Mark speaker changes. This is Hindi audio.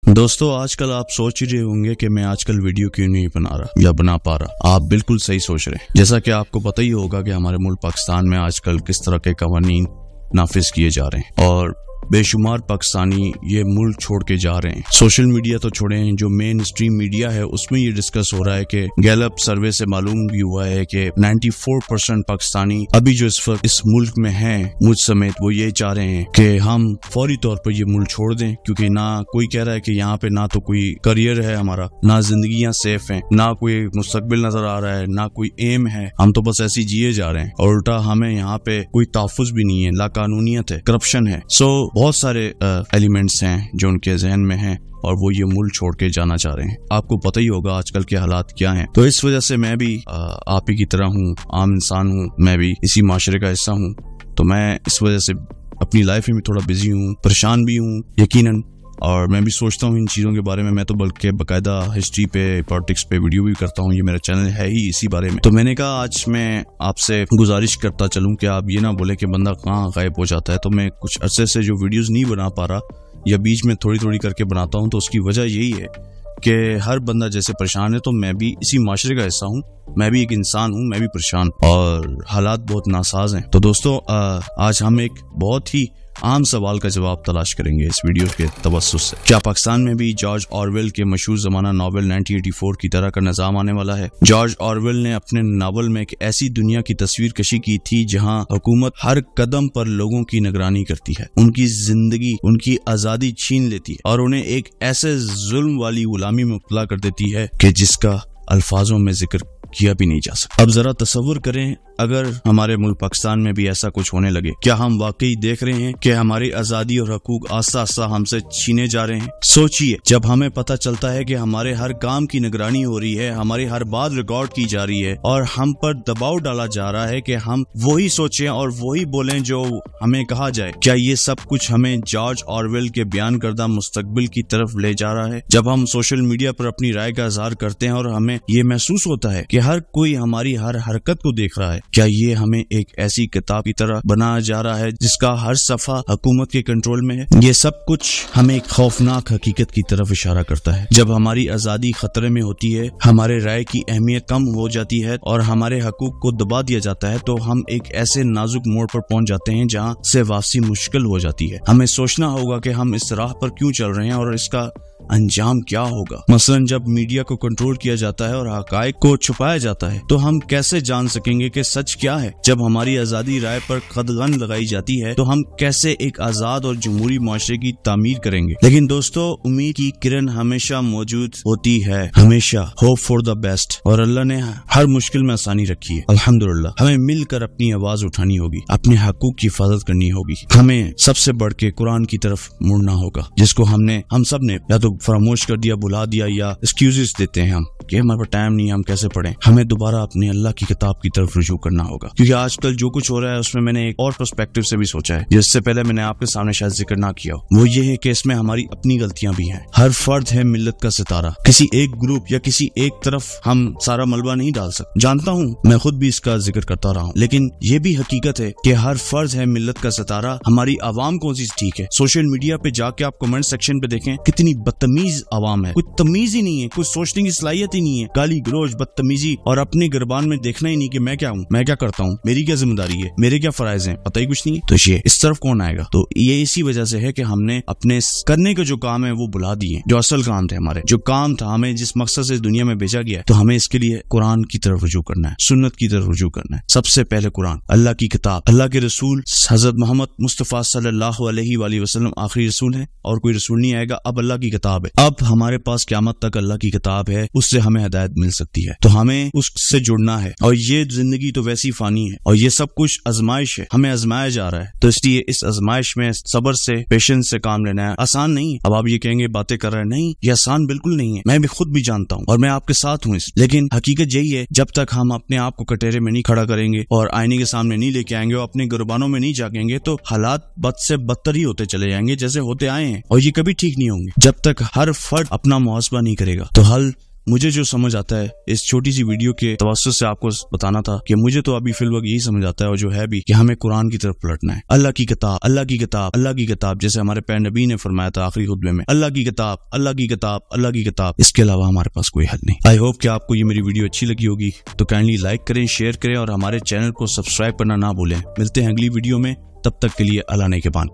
Speaker 1: दोस्तों आजकल आप सोच ही रहे होंगे कि मैं आजकल वीडियो क्यों नहीं बना रहा या बना पा रहा। आप बिल्कुल सही सोच रहे हैं। जैसा कि आपको पता ही होगा कि हमारे मुल्क पाकिस्तान में आजकल किस तरह के कवानीन नाफिज किए जा रहे हैं और बेशुमार पाकिस्तानी ये मुल्क छोड़ के जा रहे हैं। सोशल मीडिया तो छोड़े हैं, जो मेन स्ट्रीम मीडिया है उसमें ये डिस्कस हो रहा है कि गैलप सर्वे से मालूम भी हुआ है कि 94% पाकिस्तानी अभी जो इस वक्त इस मुल्क में हैं, मुझ समेत, वो ये चाह रहे हैं कि हम फौरी तौर पर ये मुल्क छोड़ दें, क्योंकि ना कोई कह रहा है कि यहाँ पे ना तो कोई करियर है हमारा, ना जिंदगियां सेफ हैं, ना कोई मुस्तकबिल नजर आ रहा है, ना कोई एम है। हम तो बस ऐसे जिए जा रहे हैं और उल्टा हमें यहाँ पे कोई तहफ़्फ़ुज़ भी नहीं है, लाकानूनियत है, करप्शन है। सो बहुत सारे एलिमेंट्स हैं जो उनके जहन में हैं और वो ये मुल्क छोड़ के जाना चाह रहे हैं। आपको पता ही होगा आजकल के हालात क्या हैं। तो इस वजह से मैं भी आप ही की तरह हूँ, आम इंसान हूँ, मैं भी इसी माशरे का हिस्सा हूँ। तो मैं इस वजह से अपनी लाइफ में भी थोड़ा बिजी हूँ, परेशान भी हूँ यकीनन, और मैं भी सोचता हूँ इन चीज़ों के बारे में। मैं तो बल्कि बाकायदा हिस्ट्री पे, पॉलिटिक्स पे वीडियो भी करता हूँ। ये मेरा चैनल है ही इसी बारे में। तो मैंने कहा आज मैं आपसे गुजारिश करता चलूँ कि आप ये ना बोले कि बंदा कहाँ गायब हो जाता है। तो मैं कुछ अरसे से जो वीडियोस नहीं बना पा रहा या बीच में थोड़ी थोड़ी करके बनाता हूँ, तो उसकी वजह यही है कि हर बंदा जैसे परेशान है तो मैं भी इसी माशरे का हिस्सा हूँ, मैं भी एक इंसान हूँ, मैं भी परेशान और हालात बहुत नासाज हैं। तो दोस्तों आज हम एक बहुत ही आम सवाल का जवाब तलाश करेंगे इस वीडियो के तवस्सुस से। क्या पाकिस्तान में भी जॉर्ज ऑरवेल के मशहूर जमाना नॉवेल 1984 की तरह का निजाम आने वाला है? जॉर्ज ऑरवेल ने अपने नावल में एक ऐसी दुनिया की तस्वीर कशी की थी जहां हुकूमत हर कदम पर लोगों की निगरानी करती है, उनकी जिंदगी, उनकी आजादी छीन लेती है और उन्हें एक ऐसे जुल्म वाली गुलामी में मुब्तला कर देती है कि जिसका अल्फाजों में जिक्र किया भी नहीं जा सकता। अब जरा तसव्वुर करें अगर हमारे मुल्क पाकिस्तान में भी ऐसा कुछ होने लगे। क्या हम वाकई देख रहे हैं कि हमारी आजादी और हकूक आस्ता आस्ता हमसे छीने जा रहे हैं? सोचिए, जब हमें पता चलता है कि हमारे हर काम की निगरानी हो रही है, हमारी हर बात रिकॉर्ड की जा रही है और हम पर दबाव डाला जा रहा है कि हम वही सोचें और वही बोलें जो हमें कहा जाए, क्या ये सब कुछ हमें जॉर्ज ऑरवेल के बयान करदा मुस्तकबिल की तरफ ले जा रहा है? जब हम सोशल मीडिया पर अपनी राय का इजहार करते हैं और हमें ये महसूस होता है कि हर कोई हमारी हर हरकत को देख रहा है, क्या ये हमें एक ऐसी किताब की तरह बनाया जा रहा है जिसका हर सफा हुकूमत के कंट्रोल में है? ये सब कुछ हमें एक खौफनाक हकीकत की तरफ इशारा करता है। जब हमारी आजादी खतरे में होती है, हमारे राय की अहमियत कम हो जाती है और हमारे हकूक को दबा दिया जाता है, तो हम एक ऐसे नाजुक मोड़ पर पहुंच जाते हैं जहां से वापसी मुश्किल हो जाती है। हमें सोचना होगा कि हम इस राह पर क्यों चल रहे हैं और इसका अंजाम क्या होगा। मसलन जब मीडिया को कंट्रोल किया जाता है और हकायक को छुपाया जाता है, तो हम कैसे जान सकेंगे कि सच क्या है? जब हमारी आजादी राय पर कदगन लगाई जाती है, तो हम कैसे एक आजाद और जमहूरी माशरे की तामीर करेंगे? लेकिन दोस्तों, उम्मीद की किरण हमेशा मौजूद होती है, हमेशा होप फॉर द बेस्ट, और अल्लाह ने हर मुश्किल में आसानी रखी है। अल्हम्दुलिल्लाह। हमें मिलकर अपनी आवाज उठानी होगी, अपने हकूक की हिफाजत करनी होगी। हमें सबसे बढ़ के कुरान की तरफ मुड़ना होगा, जिसको हम सब ने या तो फरामोश कर दिया, भुला दिया, या एक्सक्यूजेस देते हैं हम कि हमारे पास टाइम नहीं है, हम कैसे पढ़ें। हमें दोबारा अपने अल्लाह की किताब की तरफ रुजू करना होगा, क्योंकि आजकल जो कुछ हो रहा है उसमें मैंने एक और पर्सपेक्टिव से भी सोचा है, जिससे पहले मैंने आपके सामने शायद जिक्र ना किया हो। वो ये है कि इसमें हमारी अपनी गलतियां भी हैं। हर फर्द है मिल्लत का सितारा, किसी एक ग्रुप या किसी एक तरफ हम सारा मलबा नहीं डाल सकते। जानता हूँ, मैं खुद भी इसका जिक्र करता रहा हूँ, लेकिन ये भी हकीकत है कि हर फर्ज है मिल्लत का सितारा। हमारी आवाम कौन सी ठीक है? सोशल मीडिया पे जाके आप कमेंट सेक्शन पे देखें, कितनी बदतमीज आवाम है। कोई तमीज ही नहीं है, कोई सोचने की सलाहियत ही नहीं है, गाली गलोच, बदतमीजी, और अपने गिरबान में देखना ही नहीं कि मैं क्या हूँ, मैं क्या करता हूँ, मेरी क्या जिम्मेदारी है, मेरे क्या फराइज हैं, पता ही कुछ नहीं है। तो ये इस तरफ कौन आएगा? तो ये इसी वजह से है कि हमने अपने करने के जो काम है वो भुला दिए, जो असल काम थे हमारे, जो काम था हमें जिस मकसद से दुनिया में भेजा गया है। तो हमें इसके लिए कुरान की तरफ रुजू करना है, सुन्नत की तरफ रुजू करना है। सबसे पहले कुरान, अल्लाह की किताब, अल्लाह के रसूल हजरत मोहम्मद मुस्तफा सल्लल्लाहु अलैहि वसल्लम आखिरी रसूल है और कोई रसूल नहीं आएगा। अब अल्लाह की किताब है, अब हमारे पास क़यामत तक अल्लाह की किताब है, उससे हमें हिदायत मिल सकती है। तो हमें उससे जुड़ना है, और ये जिंदगी तो वैसी फानी है और ये सब कुछ आजमाइश है, हमें आजमाया जा रहा है। तो इसलिए इस आजमाइश में सब्र से, पेशेंस से काम लेना है। आसान नहीं। अब आप ये कहेंगे बातें कर रहे हैं, नहीं, ये आसान बिल्कुल नहीं है। मैं भी खुद भी जानता हूँ और मैं आपके साथ हूँ, लेकिन हकीकत यही है, जब तक हम अपने आप को कटहरे में नहीं खड़ा करेंगे और आईने के सामने नहीं लेके आएंगे और अपने गुरबानों में नहीं जागेंगे, तो हालात बद से बदतर ही होते चले जाएंगे जैसे होते आए हैं, और ये कभी ठीक नहीं होंगे। जब तक हर फर्द अपना मुहासबा नहीं करेगा, तो हल मुझे जो समझ आता है इस छोटी सी वीडियो के तवज्जुह से आपको बताना था कि मुझे तो अभी फिलहाल यही समझ आता है, और जो है भी कि हमें कुरान की तरफ पलटना है। अल्लाह की किताब, अल्लाह की किताब, अल्लाह की किताब, जैसे हमारे प्यारे नबी ने फरमाया था आखिरी खुतबे में, अल्लाह की किताब, अल्लाह की किताब, अल्लाह की किताब। इसके अलावा हमारे पास कोई हल नहीं। आई होप कि आपको ये मेरी वीडियो अच्छी लगी होगी, तो काइंडली लाइक करें, शेयर करें और हमारे चैनल को सब्सक्राइब करना ना भूलें। मिलते हैं अगली वीडियो में, तब तक के लिए अल्लाह ने के पान।